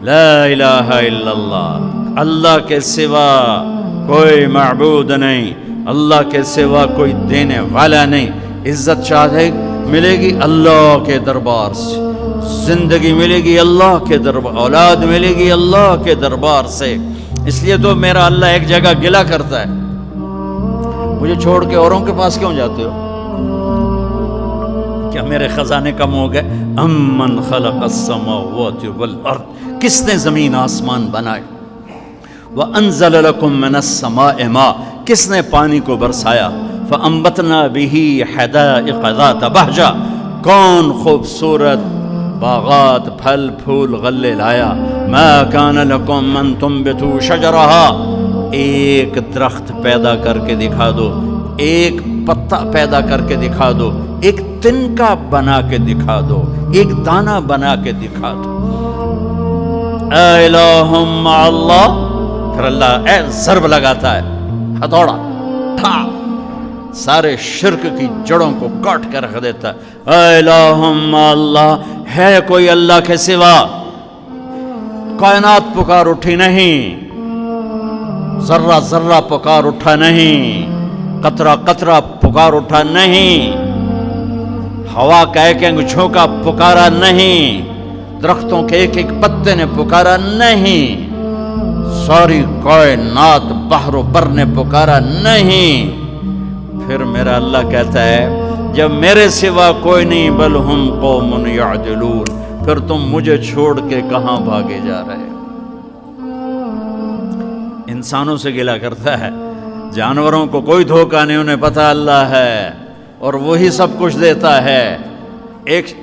لا الہ الا اللہ، اللہ کے سوا کوئی معبود نہیں، اللہ کے سوا کوئی دینے والا نہیں۔ عزت چاہے ملے گی اللہ کے دربار سے، زندگی ملے گی اللہ کے دربار، اولاد ملے گی اللہ کے دربار سے۔ اس لیے تو میرا اللہ ایک جگہ گلہ کرتا ہے، مجھے چھوڑ کے اوروں کے پاس کیوں جاتے ہو؟ کیا میرے خزانے کم ہو گئے؟ امن خلق السماوات والارض، کس نے زمین آسمان بنائے؟ وانزل لکم من السماء ماء، کس نے پانی کو برسایا؟ فانبتنا به حدائق ذات بہجہ، کون خوبصورت باغات پھل پھول غلے لایا؟ ما کان لکم ان تنبتوا شجرہا، ایک درخت پیدا کر کے دکھا دو، ایک پتا پیدا کر کے دکھا دو، ایک تنکا بنا کے دکھا دو، ایک دانہ بنا کے دکھا دو۔ اے الہ مع اللہ، پھر اللہ اے ضرب لگاتا ہے، ہتھوڑا ٹھا، سارے شرک کی جڑوں کو کاٹ کے رکھ دیتا ہے۔ اے الہ مع اللہ، ہے کوئی اللہ کے سوا؟ کائنات پکار اٹھی نہیں، ذرہ ذرہ پکار اٹھا نہیں، قطرہ قطرہ پکار اٹھا نہیں، ہوا کا ایک ایک جھونکا پکارا نہیں، درختوں کے ایک ایک پتے نے پکارا نہیں، ساری کائنات بحر و بر نے پکارا نہیں۔ پھر میرا اللہ کہتا ہے جب میرے سوا کوئی نہیں، بل ہم قوم یعدلون، پھر تم مجھے چھوڑ کے کہاں بھاگے جا رہے ہو؟ انسانوں سے گلہ کرتا ہے، جانوروں کو کوئی دھوکہ نہیں، انہیں پتہ اللہ ہے اور وہی سب کچھ دیتا ہے۔ ایک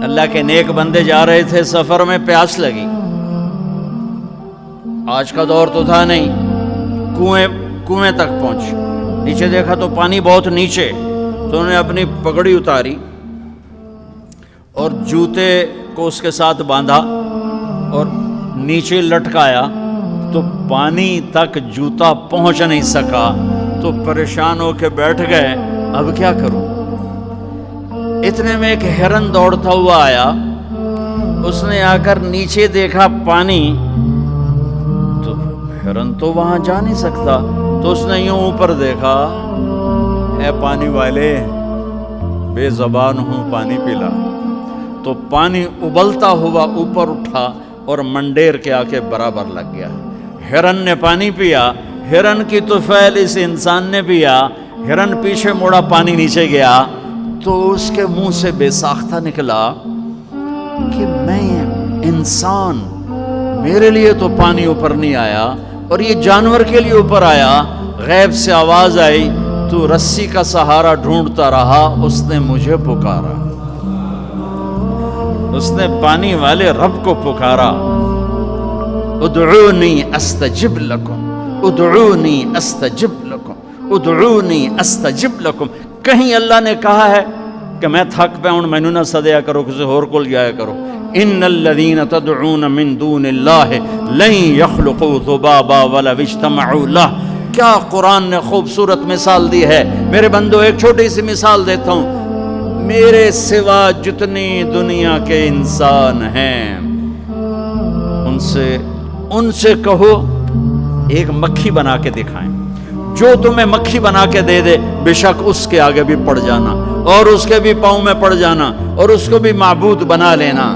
اللہ کے نیک بندے جا رہے تھے سفر میں، پیاس لگی، آج کا دور تو تھا نہیں، کنویں تک پہنچ، نیچے دیکھا تو پانی بہت نیچے، تو انہوں نے اپنی پگڑی اتاری اور جوتے کو اس کے ساتھ باندھا اور نیچے لٹکایا، تو پانی تک جوتا پہنچ نہیں سکا، تو پریشان ہو کے بیٹھ گئے، اب کیا کروں؟ اتنے میں ایک ہرن دوڑتا ہوا آیا، اس نے آ کر نیچے دیکھا پانی، تو ہرن تو وہاں جا نہیں سکتا، تو اس نے یوں اوپر دیکھا، اے پانی والے بے زبان ہوں، پانی پلا۔ تو پانی ابلتا ہوا اوپر اٹھا اور منڈیر کے آ کے برابر لگ گیا۔ ہرن نے پانی پیا، ہرن کی طفیل اس انسان نے پیا، ہرن پیچھے مڑا، پانی نیچے گیا، تو اس کے منہ سے بے ساختہ نکلا کہ میں انسان، میرے لیے تو پانی اوپر نہیں آیا اور یہ جانور کے لیے اوپر آیا۔ غیب سے آواز آئی، تو رسی کا سہارا ڈھونڈتا رہا، اس نے مجھے پکارا، اس نے پانی والے رب کو پکارا۔ ادعونی استجب لکم، ادعونی استجب لکم، ادعونی استجب لکم۔ کہیں اللہ نے کہا ہے کہ میں تھک پہ ہوں، مینوں نہ سدیا کرو، کسی اور کول جایا کرو؟ ان الذین تدعون من دون اللہ لن یخلقوا ذبابا ولو اجتمعوا لہ۔ کیا قرآن نے خوبصورت مثال دی ہے۔ میرے بندو ایک چھوٹی سی مثال دیتا ہوں، میرے سوا جتنی دنیا کے انسان ہیں ان سے کہو ایک مکھی بنا کے دکھائیں، جو تمہیں مکھی بنا کے دے دے بے شک اس کے آگے بھی پڑ جانا اور اس کے بھی پاؤں میں پڑ جانا اور اس کو بھی معبود بنا لینا۔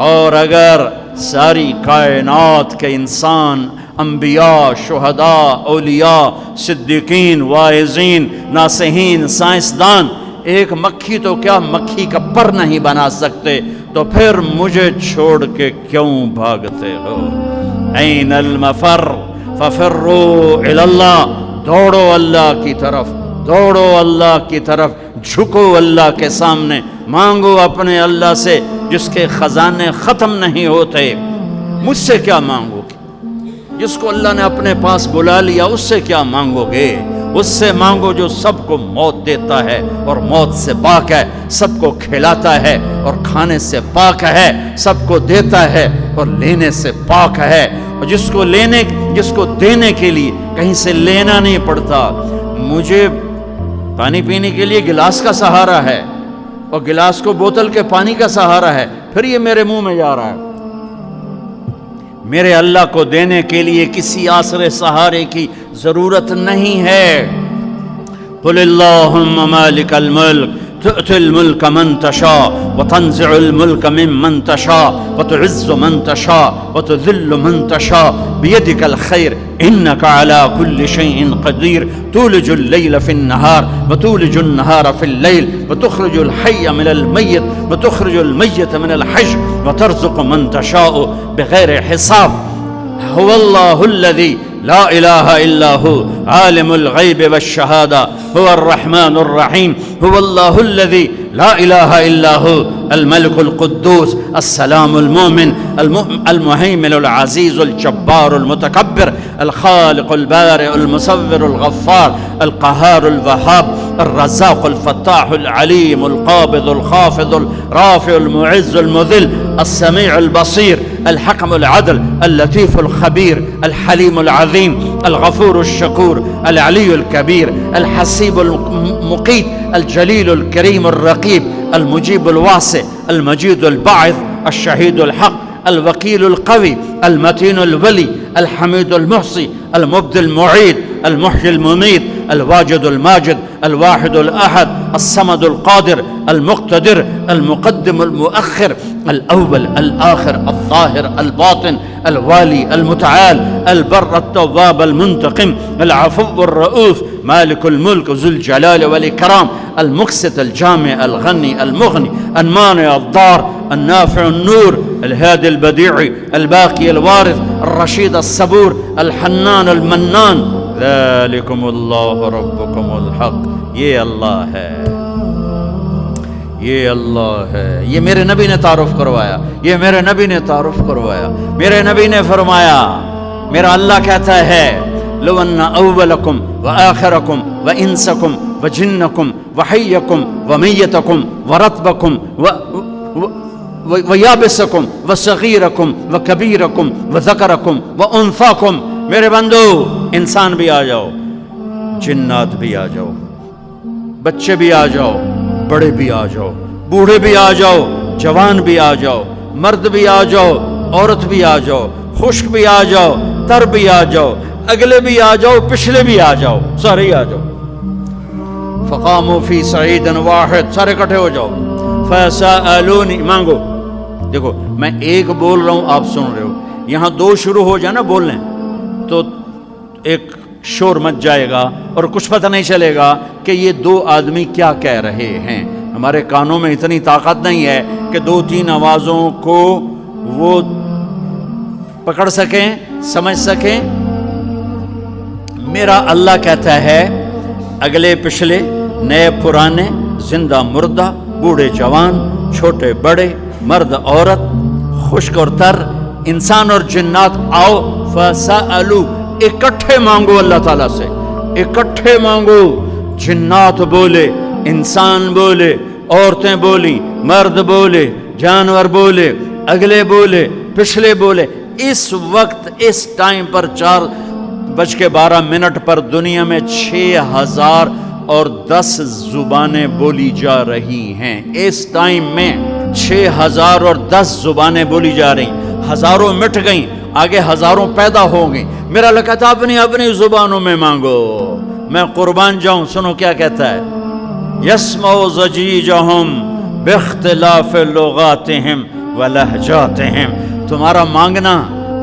اور اگر ساری کائنات کے انسان، انبیاء، شہداء، اولیاء، صدیقین، واعظین، ناصحین، سائنسدان ایک مکھی تو کیا مکھی کا پر نہیں بنا سکتے، تو پھر مجھے چھوڑ کے کیوں بھاگتے ہو؟ این المفر ففروا الی اللہ، دوڑو اللہ کی طرف، دوڑو اللہ کی طرف، جھکو اللہ کے سامنے، مانگو اپنے اللہ سے جس کے خزانے ختم نہیں ہوتے۔ مجھ سے کیا مانگو گے؟ جس کو اللہ نے اپنے پاس بلا لیا اس سے کیا مانگو گے؟ اس سے مانگو جو سب کو موت دیتا ہے اور موت سے پاک ہے، سب کو کھلاتا ہے اور کھانے سے پاک ہے، سب کو دیتا ہے اور لینے سے پاک ہے، اور جس کو دینے کے لیے کہیں سے لینا نہیں پڑتا۔ مجھے پانی پینے کے لیے گلاس کا سہارا ہے اور گلاس کو بوتل کے پانی کا سہارا ہے، پھر یہ میرے منہ میں جا رہا ہے۔ میرے اللہ کو دینے کے لیے کسی آسرے سہارے کی ضرورت نہیں ہے۔ قل اللہم مالک الملک تؤتی الملک من تشاء وتنزع الملک ممن تشاء وتعز من تشاء وتذل من تشاء بیدک الخیر انک علی کل شیء قدیر تولج اللیل فی النہار وتولج النہار فی اللیل وتخرج الحی من المیت وتخرج المیت من الحی وترزق من تشاء بغیر حساب۔ هو اللہ الذی لا الہ الا هو عالم الغیب والشہادہ هو الرحمن الرحیم هو اللہ الذی لا الہ الا هو الملک القدوس السلام المؤمن المہیمن العزیز الجبار المتکبر الخالق البارئ المصور الغفار القہار الوہاب الرزاق الفتاح العلیم القابض الخافض الرافع المعز المذل السمیع البصیر الحکم العدل اللطیف الخبیر الحلیم العظیم الغفور الشکور العلی الکبیر الحسیب المقیت الجلیل الکریم الرقیب المجیب الواسع المجید الباعث الشہید الحق الوکیل القوی المتین الولی الحمید المحصی المبدی المعید المحیی الممیت الواجد الماجد الواحد الأحد الصمد القادر المقتدر المقدم المؤخر الأول الآخر الظاهر الباطن الوالي المتعال البر التواب المنتقم العفو الرؤوف مالك الملك ذو الجلال والإكرام المقسط الجامع الغني المغني المانع الضار النافع النور الهادي البديع الباقي الوارث الرشيد الصبور الحنان المنان ذالکم اللہ ربکم الحق۔ یہ اللہ ہے، یہ اللہ ہے، یہ میرے نبی نے تعارف کروایا، یہ میرے نبی نے تعارف کروایا۔ میرے نبی نے فرمایا، میرا اللہ کہتا ہے لو ان اولکم وآخرکم وانسکم وجنکم وحیکم ومیتکم ورطبکم ویابسکم وصغیرکم وکبیرکم وذکرکم وانثاکم، میرے بندو انسان بھی آ جاؤ، جنات بھی آ جاؤ، بچے بھی آ جاؤ، بڑے بھی آ جاؤ، بوڑھے بھی آ جاؤ، جوان بھی آ جاؤ، مرد بھی آ جاؤ، عورت بھی آ جاؤ، خشک بھی آ جاؤ، تر بھی آ جاؤ، اگلے بھی آ جاؤ، پچھلے بھی آ جاؤ، سارے ہی آ جاؤ۔ فقاموا فی صعید واحد، سارے اکٹھے ہو جاؤ۔ فسألونی، مانگو۔ دیکھو میں ایک بول رہا ہوں، آپ سن رہے ہو، یہاں دو شروع ہو جائے نا بولنے تو ایک شور مچ جائے گا اور کچھ پتہ نہیں چلے گا کہ یہ دو آدمی کیا کہہ رہے ہیں۔ ہمارے کانوں میں اتنی طاقت نہیں ہے کہ دو تین آوازوں کو وہ پکڑ سکیں، سمجھ سکیں۔ میرا اللہ کہتا ہے اگلے پچھلے، نئے پرانے، زندہ مردہ، بوڑھے جوان، چھوٹے بڑے، مرد عورت، خشک اور تر، انسان اور جنات آؤ۔ فَسَأَلُوا، اکٹھے مانگو اللہ تعالیٰ سے، اکٹھے مانگو۔ جنات بولے، انسان بولے، عورتیں بولی، مرد بولے، جانور بولے، اگلے بولے، پچھلے بولے۔ اس وقت اس ٹائم پر 4:12 پر دنیا میں 6010 زبانیں بولی جا رہی ہیں۔ اس ٹائم میں 6010 زبانیں بولی جا رہی ہیں۔ ہزاروں مٹ گئیں، آگے ہزاروں پیدا ہو گئیں۔ میرا اللہ کہتا ہے اپنی اپنی زبانوں میں مانگو، میں قربان جاؤں۔ سنو کیا کہتا ہے، یسمع ضجیجہم باختلاف لغاتہم ولہجاتہم۔ تمہارا مانگنا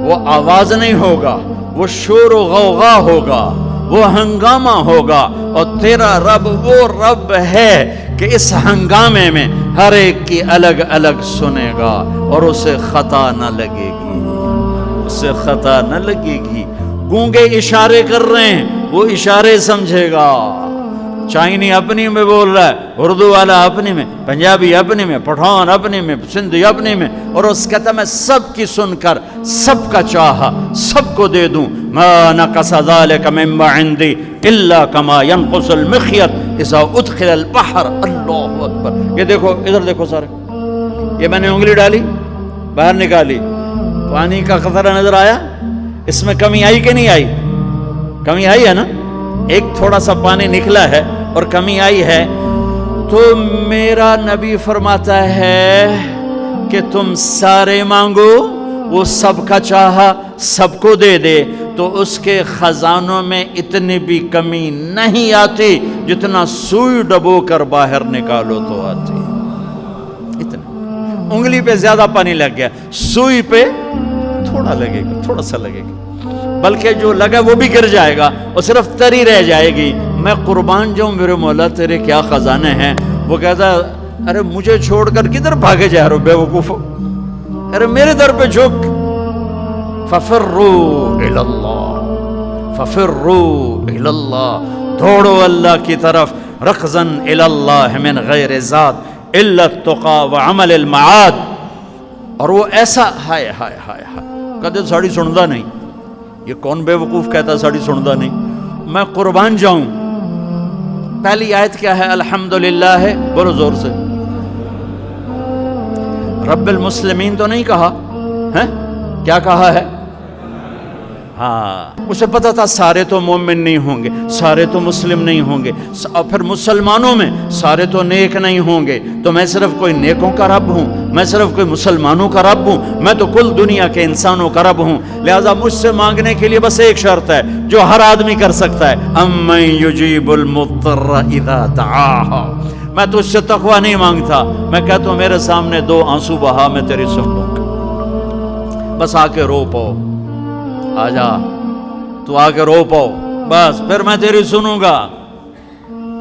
وہ آواز نہیں ہوگا، وہ شور و غوغا ہوگا، وہ ہنگامہ ہوگا، اور تیرا رب وہ رب ہے کہ اس ہنگامے میں ہر ایک کی الگ الگ سنے گا اور اسے خطا نہ لگے گی، اسے خطا نہ لگے گی۔ گونگے اشارے کر رہے ہیں، وہ اشارے سمجھے گا۔ چائنی اپنی میں بول رہا ہے، اردو والا اپنی میں، پنجابی اپنی میں، پٹھان اپنی میں، سندھی اپنی میں، اور اس کہتا میں سب کی سن کر سب کا چاہا سب کو دے دوں۔ ما نقص ذلك مما عندي الا كما ينقص المخيط اذا ادخل البحر۔ اللہ اکبر۔ یہ دیکھو، ادھر دیکھو سارے، یہ میں نے انگلی ڈالی، باہر نکالی، پانی کا قطرہ نظر آیا؟ اس میں کمی آئی کہ نہیں آئی؟ کمی آئی ہے نا، ایک تھوڑا سا پانی نکلا ہے اور کمی آئی ہے۔ تو میرا نبی فرماتا ہے کہ تم سارے مانگو وہ سب کا چاہا سب کو دے دے تو اس کے خزانوں میں اتنی بھی کمی نہیں آتی جتنا سوئی ڈبو کر باہر نکالو تو آتی. اتنا انگلی پہ زیادہ پانی لگ گیا، سوئی پہ تھوڑا لگے گا، تھوڑا سا لگے گا، بلکہ جو لگا وہ بھی گر جائے گا اور صرف تری رہ جائے گی. میں قربان جاؤں میرے مولا تیرے کیا خزانے ہیں. وہ کہتا ارے مجھے چھوڑ کر کدھر بھاگے جا رہے ہو بے وقوف، ارے میرے در پہ جھک. ففروا الی اللہ، ففروا الی اللہ، دوڑو اللہ کی طرف. رکضا الی اللہ من غیر زاد الا التقى وعمل المعاد. اور وہ ایسا ہائے ہائے ہائے ہائے کہتے ساڑی سندا نہیں. یہ کون بے وقوف کہتا ساڑی سندا نہیں. میں قربان جاؤں. پہلی آیت کیا ہے؟ الحمدللہ ہے، بولو زور سے. رب المسلمین تو نہیں کہا ہے، کیا کہا ہے؟ ہاں، اسے پتا تھا سارے تو مومن نہیں ہوں گے، سارے تو مسلم نہیں ہوں گے، اور پھر مسلمانوں میں سارے تو نیک نہیں ہوں گے. تو میں صرف کوئی نیکوں کا رب ہوں، میں صرف کوئی مسلمانوں کا رب ہوں، میں تو کل دنیا کے انسانوں کا رب ہوں. لہذا مجھ سے مانگنے کے لیے بس ایک شرط ہے جو ہر آدمی کر سکتا ہے، امن یجیب المضطر اذا دعاہ. میں تجھ سے تقوی نہیں مانگتا، میں کہتا ہوں میرے سامنے 2 آنسو بہا، میں تیری سن لوں گا. بس آ کے رو پاؤ، آ جا تو آ کے رو پاؤ، بس پھر میں تیری سنوں گا.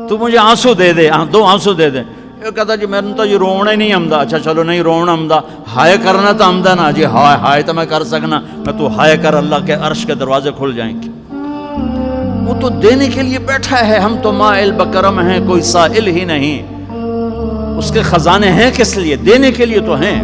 تو مجھے آنسو دے دے، 2 آنسو دے دے. یہ کہتا جی میں نے تو یہ رونا ہی نہیں آمدہ. اچھا چلو نہیں رونا آمدہ، ہائے کرنا تو آمدہ نا جی. ہائے ہائے تو میں کر سکنا، میں تو ہائے کر اللہ کے عرش کے دروازے کھل جائیں گے. وہ تو دینے کے لیے بیٹھا ہے. ہم تو مائل بکرم ہیں، کوئی سائل ہی نہیں. اس کے خزانے ہیں کس لیے؟ دینے کے لیے تو ہیں.